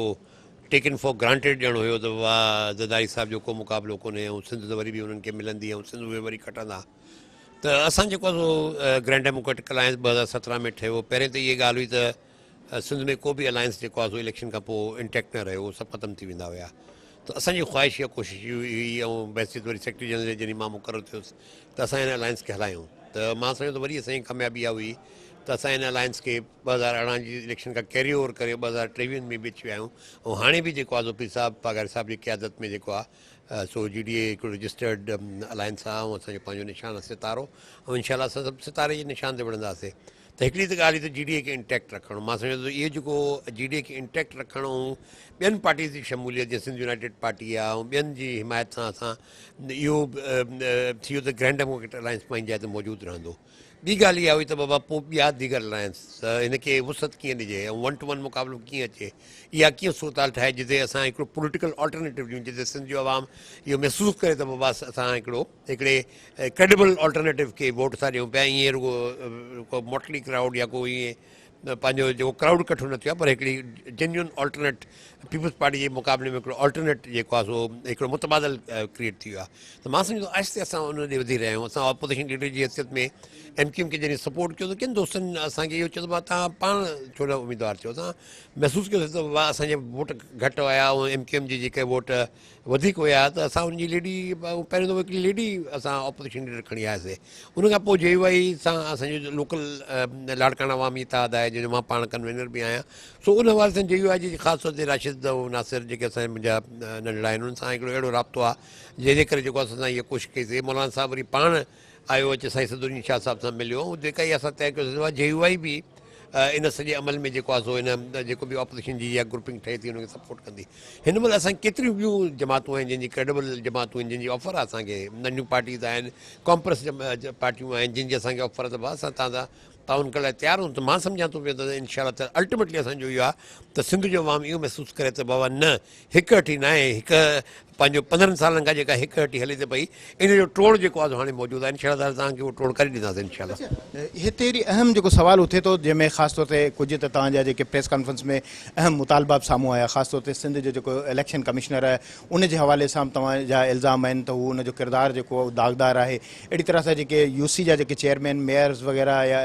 D: टेकन फॉर ग्रांटेड ॼणो हुयो त वाह ज़रदारी साहिब जो को मुक़ाबिलो कोन्हे ऐं सिंध त वरी बि उन्हनि खे मिलंदी ऐं सिंध उहे वरी खटंदा। त असां जेको आहे सो ग्रैंड डेमोक्रेटिक अलायंस 2017 में ठहियो। पहिरें त इहे ॻाल्हि हुई त सिंध में को बि अलायंस जेको आहे सो इलेक्शन खां पोइ इंटैक्ट न रहियो, उहो सभु ख़तमु थी वेंदा हुआ। त असांजी ख़्वाहिश या कोशिशि हुई ऐं बैसियत वरी सेक्रेटरी जनरल जॾहिं मां मुक़ररु थियुसि त असां हिन अलायंस खे हलायूं। त मां सम्झो त वरी असांजी कामयाबी इहा हुई त असां हिन अलायंस खे 2018 जी इलेक्शन खां कैरी ओवर करे 2023 में बि अची विया आहियूं ऐं हाणे बि जेको आहे सो पीर साहब पागारी साहब जी क़यादत में जेको आहे सो GDA हिकिड़ो रजिस्टर्ड अलायंस आहे ऐं असांजो पंहिंजो निशान आहे सितारो, ऐं इनशाला असां सभु सितारे जे निशान ते विढ़ंदासीं। त हिकिड़ी त ॻाल्हि हुई त GDA खे इंटैक्ट रखणु, मां सम्झो त इहो जेको GDA खे इंटैक्ट रखणु ऐं ॿियनि पार्टीज़ जी शमूलियत जीअं सिंध यूनाइटेड पार्टी आहे ऐं ॿियनि जी हिमायत सां असां इहो थी वियो त ग्रैंड डेमोक्रेटिक अलायंस पंहिंजी जाइ ते मौजूदु रहंदो। ॿी ॻाल्हि इहा हुई त बाबा पोइ ॿिया दीगर अलायंस त हिनखे वुसत कीअं ॾिजे ऐं 1-to-1 मुक़ाबिलो कीअं अचे, इहा कीअं सूरताल ठाहे जिते असां हिकिड़ो पॉलिटिकल ऑल्टरनेटिव ॾियूं, जिते सिंध जो आवाम इहो महसूसु करे त बाबा असां हिकिड़े क्रेडिबल ऑल्टरनेटिव खे वोट था ॾियूं पिया। ईअं रुगो को मोटली क्राउड या को ईअं पंहिंजो जेको क्राउड इकठो न थियो आहे, पर हिकिड़ी जेन्युन ऑल्टरनेट पीपल्स पार्टी जे मुक़ाबले में हिकिड़ो ऑल्टरनेट जेको आहे सो हिकिड़ो मुतबादल क्रिएट थी वियो आहे। त मां सम्झो आहिस्ते असां उन ॾे वधी रहिया आहियूं। असां ऑपोज़िशन लीडर जी हैसियत में MQM खे जॾहिं सपोर्ट कयो त किन दोस्तनि असांखे इहो चयो त तव्हां पाण छो न उमेदवार थियो। असां महसूसु कयोसीं त बाबा असांजे वोट घटि हुया ऐं MQM जी जेके वोट वधीक हुया त असां उनजी लेडी पहिरियों दफ़ो हिकिड़ी लेडी असां ऑपोज़िशन लीडर खणी आयासीं। उन खां पोइ JUI सां असांजो लोकल लाड़काना अवामी इत्तेहाद आहे जंहिंजो मां पाण कन्वीनर बि आहियां। सो उन हवाले सां JUI जी ख़ासि तौर ते राशिद नासिर जेके असांजा मुंहिंजा नंढड़ा आहिनि उन्हनि सां हिकिड़ो अहिड़ो राब्तो आहे जंहिंजे करे जेको असां इहा कोशिशि कईसीं। मौलाना साहिबु वरी पाण आयो अचे साईं सदुद्दीन शाह साहिब सां मिलियो ऐं जेका ई असां तइ कयोसीं JUI बि इन सॼे अमल में जेको आहे सो इन जेको बि ऑपोज़िशन जी इहा ग्रुपिंग ठहे थी उनखे सपोर्ट कंदी। हिन महिल असां केतिरियूं ॿियूं जमातूं आहिनि जंहिंजी क्रेडिबल जमातूं आहिनि जंहिंजी ऑफर आहे असांखे, नंढियूं पार्टीज़ आहिनि, कॉम्प्रेस पार्टियूं आहिनि जिन जी असांखे ऑफर अथव, असां तव्हां ताउन करण लाइ तयारु आहियूं। त मां सम्झां थो पियो त इनशाला त अल्टीमेटली असांजो इहो आहे त सिंध जो अवाम इहो महसूसु करे त बाबा न हिकु हटी न आहे, हिकु पंहिंजो 15 सालनि खां जेका हिकु हटी हले थी पई इन जो टोड़ जेको आहे हाणे मौजूदु आहे। इनशाला तव्हांखे उहो टोड़ करे ॾींदासीं इनशाला।
A: हिते वरी अहम जेको सुवाल उथे थो जंहिंमें ख़ासि तौर ते कुझु त तव्हांजा जेके प्रेस कॉन्फ्रेंस में अहम मुतालबा बि साम्हूं आया, ख़ासि तौर ते सिंध जो जेको इलेक्शन कमिश्नर आहे उन जे हवाले सां तव्हांजा इल्ज़ाम आहिनि त हू उनजो किरदारु जेको दाग़दार आहे। अहिड़ी तरह सां जेके UC जा जेके चेयरमैन मेयर्स वग़ैरह या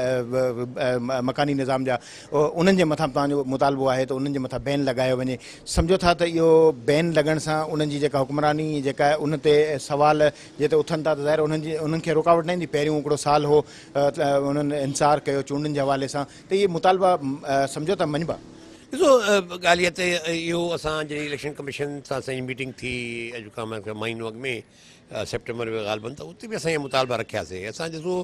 A: मकानी निज़ाम जा उन्हनि जे मथां तव्हांजो मुतालबो आहे त उन्हनि जे मथां बैन लॻायो वञे। सम्झो था त इहो बैन लॻण सां उन्हनि जी जेका हुक्मरानी जेका आहे उन ते सवाल जे ते उथनि था त ज़ाहिर उन्हनि खे रुकावट न ईंदी। पहिरियों हिकिड़ो साल हो उन्हनि इंसार कयो चूंडनि जे हवाले सां, त इहे मुतालबा सम्झो था मञिबा?
D: ॾिसो ॻाल्हि इहा त इहो असां जॾहिं इलेक्शन कमीशन सां असांजी मीटिंग थी अॼु खां महीनो अॻु में सेप्टेम्बर में ॻाल्हि बंदि त उते बि असां इहे मुतालबा रखियासीं। असां ॾिसो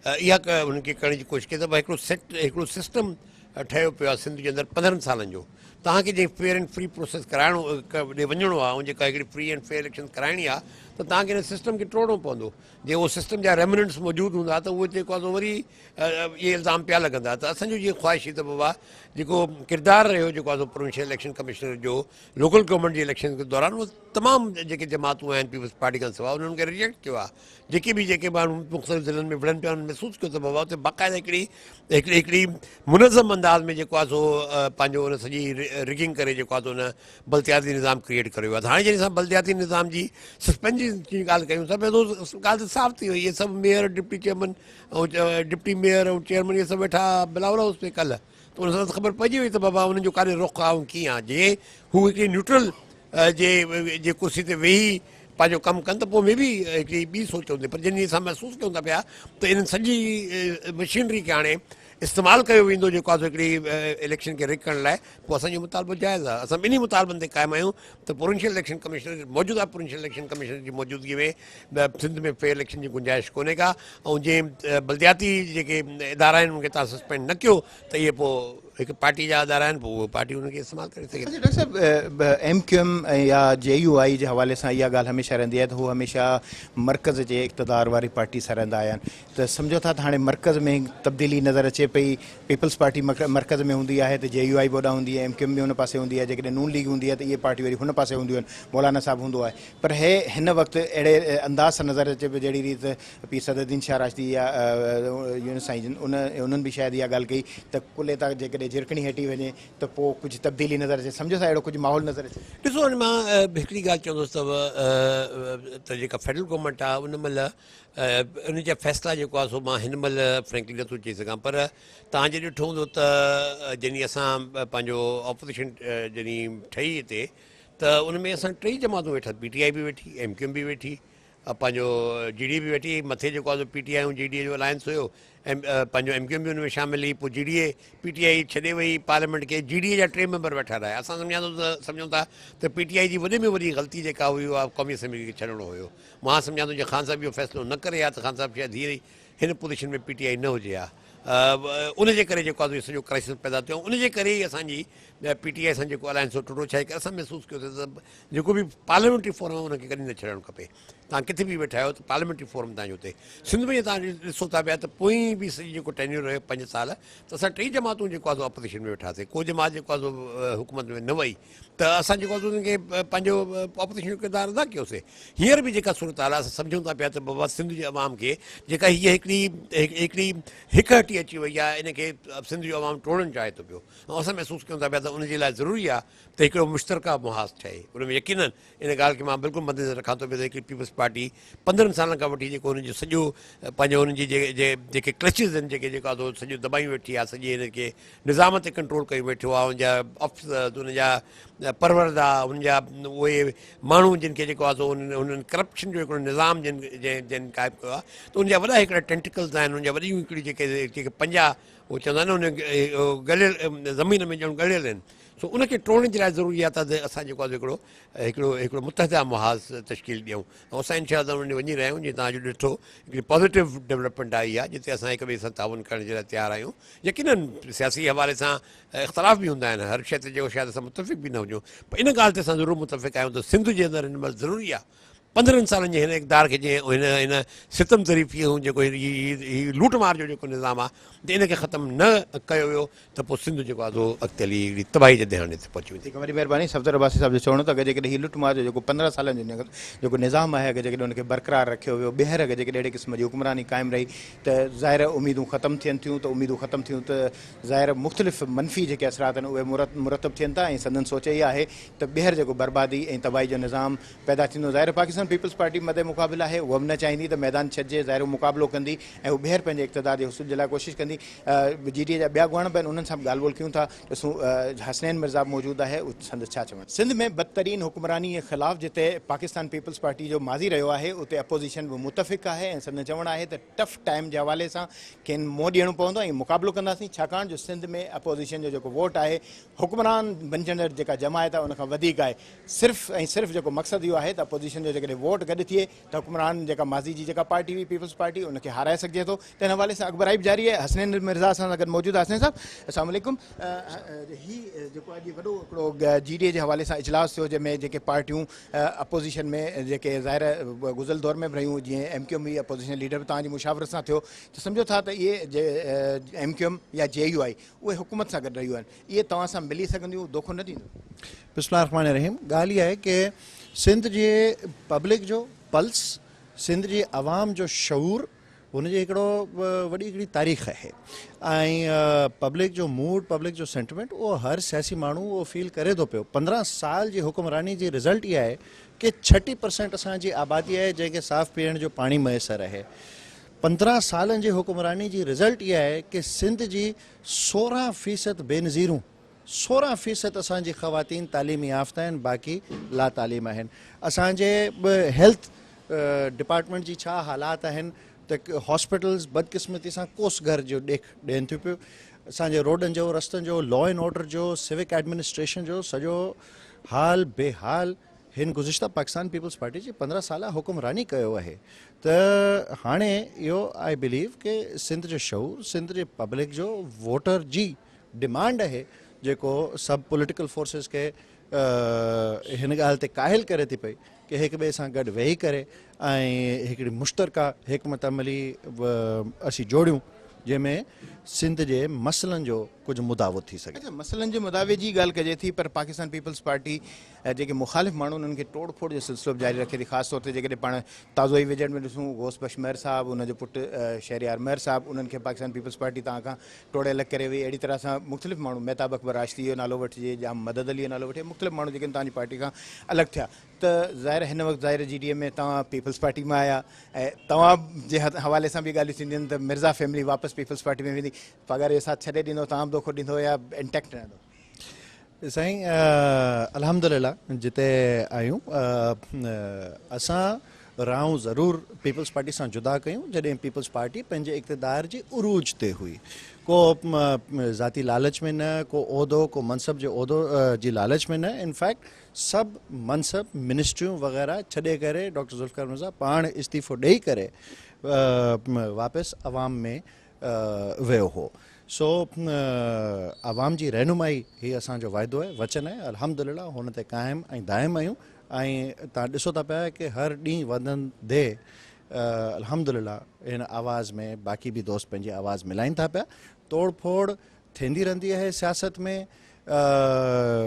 D: इहा हुननि खे करण जी कोशिशि कई त भई हिकिड़ो सिस्टम ठहियो पियो आहे सिंध जे अंदरि 15 सालनि जो। तव्हांखे जे फेयर एंड फ्री प्रोसेस कराइणो ॾे वञिणो आहे ऐं जेका हिकिड़ी फ्री एंड फेयर इलेक्शन कराइणी आहे त तव्हांखे हिन सिस्टम खे टोड़णो पवंदो। जे उहो सिस्टम जा रेमिनेंट्स मौजूदु हूंदा त उहे जेको आहे सो वरी इहे इल्ज़ाम पिया लॻंदा। त असांजो इहा ख़्वाहिश हुई त बाबा जेको किरदारु रहियो जेको आहे सो प्रोविंशियल इलेक्शन कमिश्नर जो लोकल गवर्नमेंट जी इलेक्शन जे दौरान उहो तमामु जेके जमातूं आहिनि पीपल्स पार्टी खां सवाइ उन्हनि खे रिजेक्ट कयो आहे। जेके माण्हू मुख़्तलिफ़ ज़िलनि में विढ़नि पिया उन्हनि महसूसु कयो त बाबा हुते बाक़ाइदा हिकिड़ी मुनज़म अंदाज़ में जेको आहे सो पंहिंजो उन सॼी रिगिंग करे जेको आहे सो उन बल्दियाती निज़ाम क्रिएट कयो आहे। त हाणे जॾहिं असां बल्दियाती निज़ाम जी सस्पेंशन जी ॻाल्हि कयूं था पिया त ॻाल्हि त साफ़ थी वई। इहे सभु मेयर डिप्टी चेयरमैन ऐं डिप्टी मेयर ऐं चेयरमैन इहे सभु वेठा बिलावर हाउस पे कल्ह, त उन सां ख़बर पइजी वई त बाबा उन्हनि जो काॾे रुख आहे ऐं कीअं आहे। जे हू हिकिड़ी न्यूट्रल जे कुर्सी ते वेही पंहिंजो कमु कनि त पोइ में बि हिकिड़ी ॿी सोच हूंदी। पर जॾहिं असां महसूसु कयूं था पिया त इन्हनि सॼी मशीनरी खे हाणे इस्तेमालु कयो वेंदो जेको आहे हिकिड़ी इलेक्शन खे रिक करण लाइ, पोइ असांजो मुतालबो जाइज़ आहे। असां ॿिन्ही मुतालबनि ते क़ाइमु आहियूं त प्रोविंशियल इलेक्शन कमिश्नर मौजूदा प्रोविंशियल इलेक्शन कमिश्नर जी मौजूदगी में सिंध में फेयर इलेक्शन जी गुंजाइश कोन्हे का। ऐं जंहिं बल्दियाती जेके इदारा आहिनि उनखे तव्हां सस्पेंड न कयो त इहे पोइ हिकु पार्टी जा इदारा आहिनि, पोइ उहो पार्टी उनखे इस्तेमालु करे सघे।
A: डॉक्टर साहब MQM या JUI जे हवाले सां इहा ॻाल्हि हमेशह रहंदी आहे त हू हमेशह मर्कज़ जे इक़्तदार वारी पार्टी सां रहंदा आया आहिनि। त सम्झो था त हाणे मर्कज़ में तब्दीली नज़र अचे पई, पीपल्स पार्टी मर्कज़ में हूंदी आहे त JUI बि ओॾां हूंदी आहे, MQM बि हुन पासे हूंदी आहे, जेकॾहिं नून लीग हूंदी आहे त इहे पार्टी वरी हुन पासे हूंदियूं आहिनि, मौलाना साहिबु हूंदो आहे। पर हिन वक़्तु अहिड़े अंदाज़ सां नज़र अचे पियो जहिड़ी रीति पीर सदुद्दीन शाह राशदी या यूनुस साईं जिन उन्हनि बि शायदि इहा ॻाल्हि कई त कुले तां जेकॾहिं झिरकणी हटी वञे त पोइ कुझु तब्दीली नज़र अचे। सम्झो था अहिड़ो कुझु माहौल नज़र अचे?
D: ॾिसो हाणे मां हिकिड़ी ॻाल्हि चवंदुसि त जेका फेडरल गवर्नमेंट आहे उन महिल उन जा फ़ैसिला जेको आहे सो मां हिन महिल फ्रैंकली नथो चई सघां। पर तव्हां जे ॾिठो हूंदो त जॾहिं असां पंहिंजो ऑपोज़िशन जॾहिं ठही हिते त उन में असां टे जमातूं वेठा, PTI बि वेठी, MQM बि वेठी, पंहिंजो GDA बि वेठी। मथे जेको आहे PTI ऐं GDA जो अलायंस हुयो, पंहिंजो MQM बि हुन में शामिल हुई। पोइ GDA PTI छॾे वई पार्लियामेंट खे, GDA जा 3 मेंबर वेठा रहिया। असां सम्झूं था त PTI जी वॾे में वॾी ग़लती जेका हुई उहा क़ौमी असेंबली खे छॾिणो हुयो। मां सम्झां थो जे ख़ान साहिब इहो फ़ैसिलो न करे हा त ख़ान साहिबु शायदि हीअं हिन पोज़ीशन में PTI न हुजे हा। उनजे करे जेको आहे सॼो क्राइसिस पैदा थियो। उनजे करे ई असांजी PTI सां जेको अलायंस टुटो, छा आहे की असां महसूसु कयोसीं त जेको बि पार्लियामेंट्री फोरम आहे उनखे कॾहिं न छॾणु खपे। तव्हां किथे बि वेठा आहियो त पार्लियामेंट्री फोरम तव्हांजो हुते। सिंध में तव्हां ॾिसो था पिया त पोइ बि सॼी जेको टेन्यूर रहियो 5 साल, त असां 3 जमातूं जेको आहे ऑपोज़िशन में वेठासीं। को जमात जेको आहे हुकूमत में न वई त असां जेको आहे उनखे पंहिंजो ऑपोज़िशन जो किरदारु अदा कयोसीं। हींअर बि जेका सूरत हाल आहे असां सम्झूं था पिया त बाबा सिंध जे अवाम खे जेका हीअ हिकिड़ी हिकु हटी अची वई आहे, इनखे सिंध जो अवाम टोड़णु चाहे थो पियो। ऐं असां महसूसु कयूं था पिया त उनजे लाइ ज़रूरी आहे त त हिकिड़ो मुश्तरका मुहाज़ ठहे। उन में यकीननि इन ॻाल्हि खे मां बिल्कुलु मदनज़र रखां थो पियो त हिकिड़ी पीपल्स पार्टी 15 सालनि खां वठी जेको हुनजो सॼो पंहिंजो हुनजी जेके क्लचिस आहिनि जेको आहे सॼो दॿायूं वेठी आहे, सॼे हिनखे निज़ाम ते कंट्रोल कई वेठो आहे। हुनजा ऑफिसर्स, हुनजा परवरदा, हुनजा उहे माण्हू जिन खे जेको आहे सो हुननि करप्शन जो हिकिड़ो निज़ाम जिन क़ाइमु कयो आहे, त हुनजा वॾा हिकिड़ा टेंटिकल्स आहिनि, हुनजा वॾियूं हिकिड़ी जेके पंजा उहे चवंदा आहिनि हुन ॻलियल ज़मीन में ॼण ॻलियल आहिनि। सो उनखे टोड़ण जे लाइ ज़रूरी आहे त असां जेको आहे हिकिड़ो मुतहदा मुहाज़ तश्कील ॾियूं। ऐं असां इनशा उन वञी रहिया आहियूं। जीअं तव्हां अॼु ॾिठो हिकिड़ी पॉज़िटिव डेवलपमेंट आई आहे जिते असां हिक ॿिए सां ताउन करण जे लाइ तयारु आहियूं। यकीननि सियासी हवाले सां इख़्तिलाफ़ बि हूंदा आहिनि, हर शइ ते जेको शायदि असां मुतफ़िक़ बि न हुजूं, पर इन ॻाल्हि ते असां ज़रूरु मुतफ़िक़ आहियूं त सिंध जे अंदरि हिन महिल ज़रूरी आहे 15 सालनि जे हिन इक़्तिदार खे जीअं हिन सितम ज़रीफ़ीअ जेको हीअ लूटमार जो जेको निज़ाम आहे त इनखे ख़तमु न कयो वियो त पोइ सिंध जेको आहे सो अॻिते हली हिकिड़ी तबाही जे दहाणे ते पहुची वेंदी।
A: वॾी महिरबानी सफ़दर अब्बासी साहिब जो चवणो त अगरि जेकॾहिं हीउ लुटमार जो जेको 15 सालनि जो जेको निज़ाम आहे, अगरि जेकॾहिं हुनखे बरक़रार रखियो वियो, ॿीहर अगरि जेकॾहिं अहिड़े क़िस्म जी हुकुमरानी क़ाइमु रही त ज़ाहिर उमीदूं ख़तमु थियनि थियूं। त उमीदूं ख़तमु थियूं त ज़ाहिर मुख़्तलिफ़ मनफ़ी जेके असरात आहिनि उहे मुरतब थियनि था। ऐं संदन सोच इहा आहे त ॿीहर जेको बर्बादी ऐं तबाही जो निज़ाम पैदा थींदो। ज़ाहिर पाकिस्तान पीपल्स पार्टी मदे मुक़ाबिल आहे, उहा बि न चाहींदी त मैदान छॾिजे, ज़ाहिर मुक़ाबिलो कंदी ऐं उहो ॿीहर पंहिंजे इक़्तिदार जे हुसूल जे लाइ कोशिशि कंदी। GDA जा ॿिया ॻुण बि आहिनि, उन्हनि सां बि ॻाल्हि ॿोल कयूं था। ॾिसूं हसनैन मिर्ज़ा मौजूदु आहे, संदसि छा चवणु। सिंध में बदतरीन हुकुमरानी जे ख़िलाफ़ जिते पाकिस्तान पीपल्स पार्टी जो माज़ी रहियो आहे, उते अपोज़िशन बि मुतफ़िक़ आहे। ऐं संदसि चवणु आहे त टफ टाइम जे हवाले सां खेनि मुंहुं ॾियणो पवंदो ऐं मुक़ाबिलो कंदासीं, छाकाणि जो सिंध में अपोज़िशन जो जेको वोट आहे, हुकुमरान बणजण जेका जमायत आहे उनखां वधीक आहे। सिर्फ़ु ऐं सिर्फ़ु जेको मक़सदु इहो आहे त अपोज़िशन जो जेकॾहिं वोट गॾु थिए त हुकुमरान जेका माज़ी जी जेका पार्टी हुई पीपल्स पार्टी, उनखे हाराए सघिजे थो। त हिन हवाले सां अकबर आइब जारी आहे। हसनैन मिर्ज़ा सां गॾु मौजूदु आहे। हसनैन साहिबु अस्सलाम वालेकुम। हीउ जेको अॼु वॾो हिकिड़ो GDA जे हवाले सां इजलास थियो, जंहिंमें जेके पार्टियूं अपोज़िशन में जेके ज़ाहिर गुज़िरियल दौर में बि रहियूं, जीअं MQM बि अपोज़िशन लीडर बि तव्हांजी मुशावरत सां थियो, त सम्झो था त इहे MQM या JUI उहे हुकूमत सां गॾु रहियूं आहिनि, इहे तव्हां सां मिली सघंदियूं, दोखो न ॾींदो?
E: बिस्मिल्लाहिर्रहमानिर्रहीम। ॻाल्हि इहा आहे की सिंध जे पब्लिक जो पल्स, सिंध जी आवाम जो शऊर, हुनजी हिकिड़ो वॾी हिकिड़ी तारीख़ आहे। ऐं पब्लिक जो मूड, पब्लिक जो सेंटिमेंट, उहो हर सियासी माण्हू उहो फील करे थो पियो। 15 साल जी हुकुमरानी जी रिज़ल्ट इहा आहे कि 60% असांजी आबादी आहे जंहिंखे साफ़ पीअण जो पाणी मुयसरु आहे। 15 सालनि जी हुकुमरानी जी रिज़ल्ट इहा आहे कि सिंध जी 16% बेनज़ीरूं, 16% असांजी ख़वातीन तालीमी याफ़्ता आहिनि, बाक़ी ला तालीम आहिनि। असांजे हेल्थ डिपार्टमेंट जी छा हालात आहिनि त हॉस्पिटल्स बदकिस्मती सां कोस घर जो ॾियनि थियूं पियूं। असांजे रोडनि जो, रस्तनि जो, लॉ एंड ऑर्डर जो, सिविक एडमिनिस्ट्रेशन जो सॼो हाल बेहाल हिन गुज़िश्ता पाकिस्तान पीपल्स पार्टी जी 15 साल हुकुमरानी कयो आहे। त हाणे इहो आई बिलीव कि सिंध जो शऊर, सिंध जे पब्लिक जो वोटर जी डिमांड आहे जेको सभु पॉलिटिकल फोर्सिस खे हिन ॻाल्हि ते काहिल करे थी पई कि हिक ॿिए सां गॾु वेही करे ऐं हिकिड़ी मुश्तरका हिकमत अमली असीं जोड़ियूं, जंहिंमें सिंध जे मसइलनि जो कुझु मुदावो थी सघे।
A: अच्छा, मसइलनि जे मुदावे जी ॻाल्हि कजे थी, पर पाकिस्तान पीपल्स पार्टी जेके मुख़ालिफ़ माण्हू उन्हनि खे तोड़ फोड़ जो सिलसिलो बि जारी रखे थी। ख़ासि तौर ते जेकॾहिं पाण ताज़ो ई विजट में ॾिसूं, गौस बख्श मेहर साहिबु, उनजो पुटु शहरियार मेहर साहिबु, उन्हनि खे पाकिस्तान पीपल्स पार्टी तव्हां खां तोड़े अलॻि करे वई। अहिड़ी तरह सां मुख़्तलिफ़ माण्हू, मेहताब अकबर राशिदी जो नालो वठिजे, जाम मदद अली जो नालो वठे, मुख़्तलिफ़ माण्हू जेके तव्हांजी पार्टी खां अलॻि थिया। त ज़ाहिर हिन वक़्तु ज़ाहिर GDA में तव्हां पीपल्स पार्टी में आया ऐं तव्हां जे हवाले सां बि ॻाल्हियूं थींदियूं आहिनि त मिर्ज़ा फैमिली वापसि पीपल्स पार्टी में वेंदी, पघार जो साथ छॾे ॾींदो, तव्हां बि दोखो ॾींदो या इंटेक्ट रहंदो?
E: साईं अल्हम्दुलिल्लाह जिते आहियूं असां राहूं ज़रूरु पीपल्स पार्टी सां जुदा कयूं जॾहिं पीपल्स पार्टी पंहिंजे इक़्तिदार जी उरूज ते हुई। को ज़ाती लालच में न, को उहिदो, को मनसब जो उहिदो जी लालच में न। इनफैक्ट सभु मनसब, मिनिस्ट्रियूं वग़ैरह छॾे करे डॉक्टर ज़ुल्फ़िकार मिर्ज़ा पाण इस्तीफ़ो ॾेई करे वापसि अवाम में वियो हो। सो आवाम जी रहनुमाई ही असांजो वाइदो आहे, वचन आहे। अल्हम्दुलिल्लाह हुन ते क़ाइमु ऐं दाइमु आहियूं। ऐं तव्हां ॾिसो था पिया कि हर ॾींहुं वधंदे अल्हम्दुलिल्लाह हिन आवाज़ में बाक़ी बि दोस्त पंहिंजी आवाज़ मिलाइनि था पिया। तोड़ फोड़ थींदी रहंदी आहे सियासत में।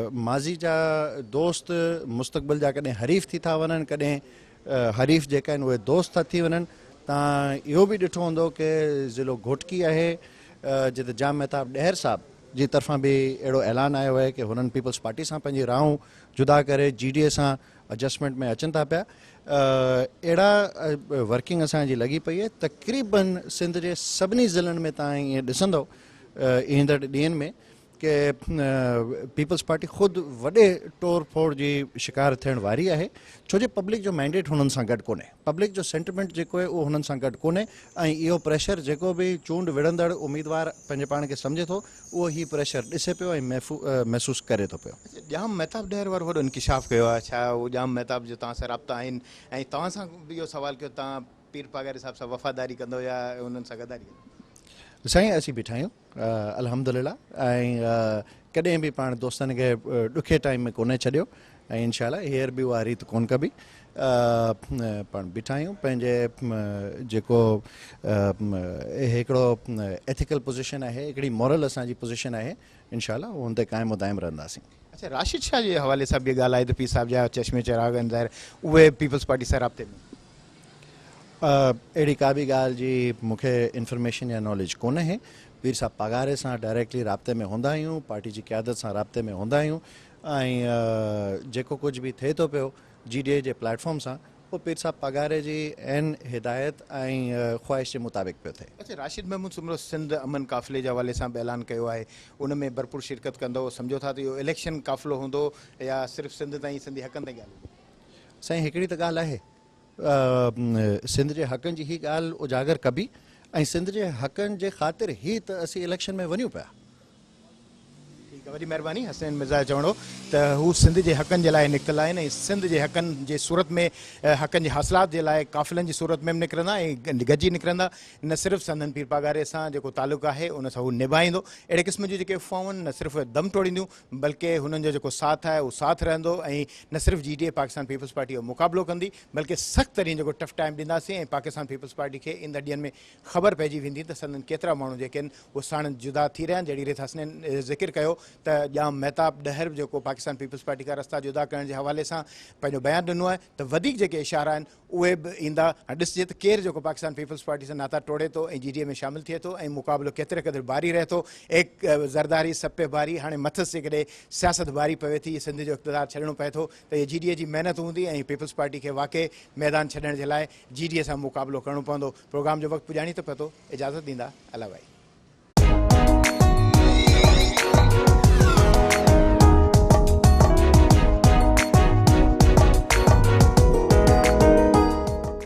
E: माज़ी जा दोस्त मुस्तक़बिल जा कॾहिं हरीफ़ थी था वञनि, कॾहिं हरीफ़ जेका आहिनि उहे दोस्त था थी वञनि। तव्हां इहो बि ॾिठो हूंदो कि ज़िलो घोटकी आहे जिते जाम मेहताब ॾहर साहिबु जी तरफ़ां बि अहिड़ो ऐलान आयो आहे कि हुननि पीपल्स पार्टी सां पंहिंजी राहूं जुदा करे GDA सां एडजस्टमेंट में अचनि था पिया। अहिड़ा वर्किंग असांजी लॻी पई आहे। तक़रीबन सिंध जे सभिनी ज़िलनि में तव्हां ईअं ॾिसंदव ईंदड़ ॾींहंनि में कि पीपल्स पार्टी ख़ुदि वॾे तोड़ फोड़ जी शिकार थियण वारी आहे, छो जे पब्लिक जो मैंडेट हुननि सां गॾु कोन्हे, पब्लिक जो सेंटिमेंट जेको आहे उहो हुननि सां गॾु कोन्हे ऐं इहो प्रेशर जेको बि चूंड विढ़ंदड़ उम्मीदवार पंहिंजे पाण खे सम्झे थो उहो ही प्रेशर ॾिसे पियो ऐं महसूसु करे थो पियो।
A: जाम महताब ॾेर वारो वॾो इंकिशाफ़ कयो आहे, छा उहो जाम महताब जो तव्हां सां राब्ता आहिनि ऐं तव्हां सां बि इहो सवाल कयो तव्हां पीर पागार हिसाब सां वफ़ादारी कंदो या उन्हनि सां गदारी कंदो?
E: साईं असीं बीठा आहियूं अल्हम्दुलिल्लाह ऐं कॾहिं बि पाण दोस्तनि खे ॾुखे टाइम में कोन्हे छॾियो ऐं इंशाल्लाह हींअर बि उहा रीत कोन कबी। पाण बीठा आहियूं पंहिंजे जेको हिकिड़ो एथिकल पोज़ीशन आहे, हिकिड़ी मॉरल असांजी पोज़ीशन आहे, इंशाल्लाह हुन ते क़ाइमु दाइमु रहंदासीं।
A: अच्छा, राशिद शाह जे हवाले सां बि ॻाल्हि आहे त पीर साहिब जा चश्मे चिराग आहिनि ज़ाहिर उहे पीपल्स पार्टी सां राब्ते में?
E: अहिड़ी का बि ॻाल्हि जी मूंखे इंफॉर्मेशन या नॉलेज कोन आहे। पीर साहिब पगारे सां डायरेक्टली राब्ते में हूंदा आहियूं, पार्टी जी क़यादत सां राब्ते में हूंदा आहियूं ऐं जेको कुझु बि थिए थो पियो GDA जे प्लेटफॉर्म सां उहो पीर साहिब पगारे जी ऐं हिदायत ऐं ख़्वाहिश जे मुताबिक़ पियो थिए।
A: अच्छा, राशिद महमूद सुमरो सिंध अमन काफ़िले जे हवाले सां बि ऐलान कयो आहे, उन में भरपूर शिरकत कंदो, सम्झो था त इहो इलेक्शन काफ़िलो हूंदो या सिर्फ़ु सिंध ताईं सिंधी हक़नि ताईं ॻाल्हि?
E: साईं हिकिड़ी त ॻाल्हि आहे, सिंध जे हक़नि जी ही ॻाल्हि उजागर कबी ऐं सिंध जे हक़नि जे ख़ातिर ई त असीं इलेक्शन में वञूं पिया।
A: ठीकु आहे, वॾी महिरबानी। हसन मिर्ज़ा चवणो त हू सिंध जे हक़नि जे लाइ निकितल आहिनि ऐं सिंध जे हक़नि जे सूरत में हक़नि जे हासिलात जे लाइ काफ़िलनि जी सूरत में बि निकिरंदा ऐं गॾिजी निकिरंदा। न सिर्फ़ु संदन पीर पागारे सां जेको तालुक़ु आहे उन सां हू निभाईंदो। अहिड़े क़िस्म जूं जेके अफ़वाहूं आहिनि न सिर्फ़ु दम तोड़ींदियूं बल्कि हुननि जो जेको साथ आहे उहो साथ रहंदो ऐं न सिर्फ़ु GDA पाकिस्तान पीपल्स पार्टी जो मुक़ाबिलो कंदी बल्कि सख़्तु तरीन जेको टफ टाइम ॾींदासीं ऐं पाकिस्तान पीपल्स पार्टी खे ईंदड़ ॾींहंनि में ख़बर पइजी वेंदी त संदन केतिरा माण्हू जेके आहिनि उहे साण जुदा थी रहिया आहिनि। जहिड़ी रीति हसन ज़िक्र कयो त जाम महताब ॾहर जेको पाकिस्तान पीपल्स पार्टी खां रस्ता जुदा करण जे हवाले सां पंहिंजो बयानु ॾिनो आहे त वधीक जेके इशारा आहिनि उहे बि ईंदा। ॾिसजे त केरु जेको पाकिस्तान पीपल्स पार्टी सां नाता टोड़े थो ऐं GDA में शामिलु थिए थो ऐं मुक़ाबिलो केतिरे क़दुरु भारी रहे थो। एक ज़रदारी सपे भारी हाणे मथसि जेकॾहिं सियासत भारी पवे थी, सिंध जो इक़्तिदार छॾणो पए थो त इहे GDA जी महिनत हूंदी ऐं पीपल्स पार्टी खे वाक़ई मैदान छॾण जे लाइ GDA सां मुक़ाबिलो करिणो पवंदो। प्रोग्राम जो वक़्तु पुॼाणी थो पए थो, इजाज़त ॾींदा अला भाई।